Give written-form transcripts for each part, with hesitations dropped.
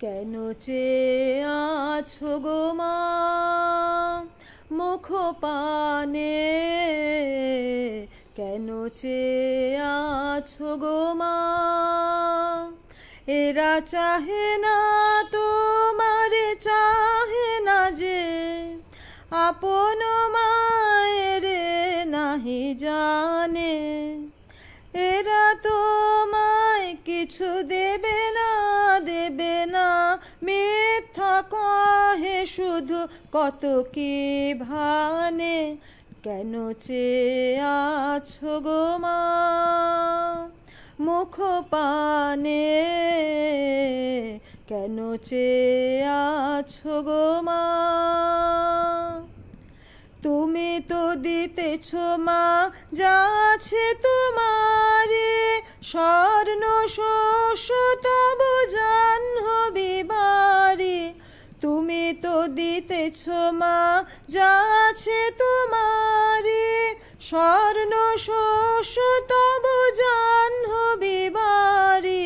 কেন চেয়ে আছো গো মা মুখ পানে, কেন চেয়ে আছো গো মা? এরা চাহে না তোমারে, চাহে না যে আপন মায়ের নাহি জানে। এরা তোমায় কিছু দেবে না, দেবে না, মিথ্যা কহে শুধু কত কি ভানে। কেন চেয়ে আছো গো মা মুখ পানে, কেন চেয়ে আছো গো মা? তুমি তো দিতেছ মা যা আছে তোমারে, স্বর্ণ শস্য তব জাহ্নবী বাড়ি। তুমি তো দিতেছ মা যা আছে তোমারে, স্বর্ণ শস্য তব জাহ্নবী বাড়ি।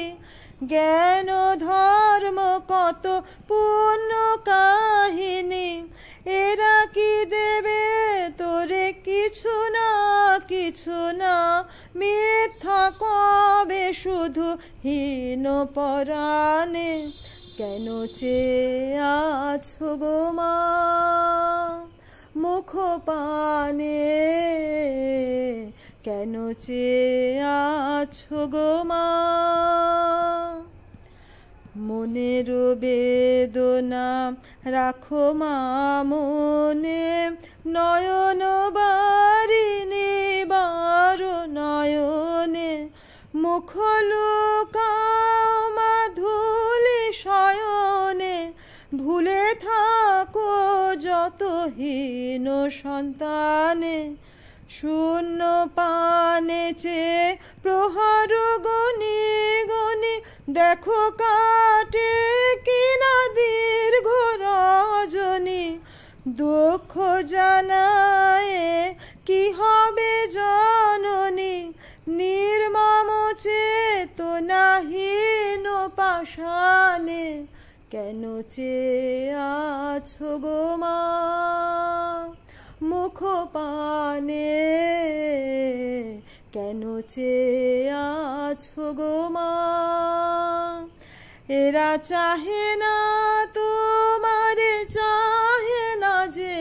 জ্ঞান ধর্ম কত পুণ্য কাহিনী, এরা কি দেবে তোরে কিছু না, কিছু না, মিথ্যা কবে শুধু হীন পরাণে। কেন চেয়ে আছো গো মা মুখ পানে, কেন চেয়ে আছো গো মা? মনের বেদনা রাখো মা মনে, নয়ন বারিণী বার নয়নে। মুখ লুকাও মা ধূলি শয়নে, ভুলে থাকো যত হীন সন্তানে। শূন্য পানে চেয়ে প্রহর গনি গনি, দেখো কাটে কিনা দীর্ঘ রজনী। দুঃখ জানায় কি হবে জননী, নির্মম চেতনাহীন পাষাণে। কেন চেয়ে আছো গো মা মুখ পানে, কেন চেয়ে আছো গো মা? এরা চাহে না তোমারে, চাহে না যে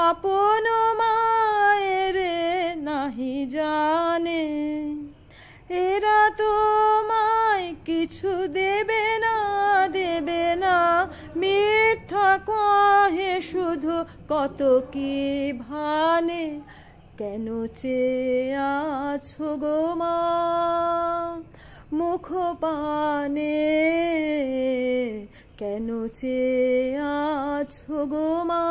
আপন মায়ের নাহি জানে। এরা তোমায় কিছু দেবে না, দেবে না, মিথ্যা কহে শুধু কত কি ভানে। কেন চেয়ে আছো গো মা মুখ পানে, কেন চেয়ে আছো গো মা?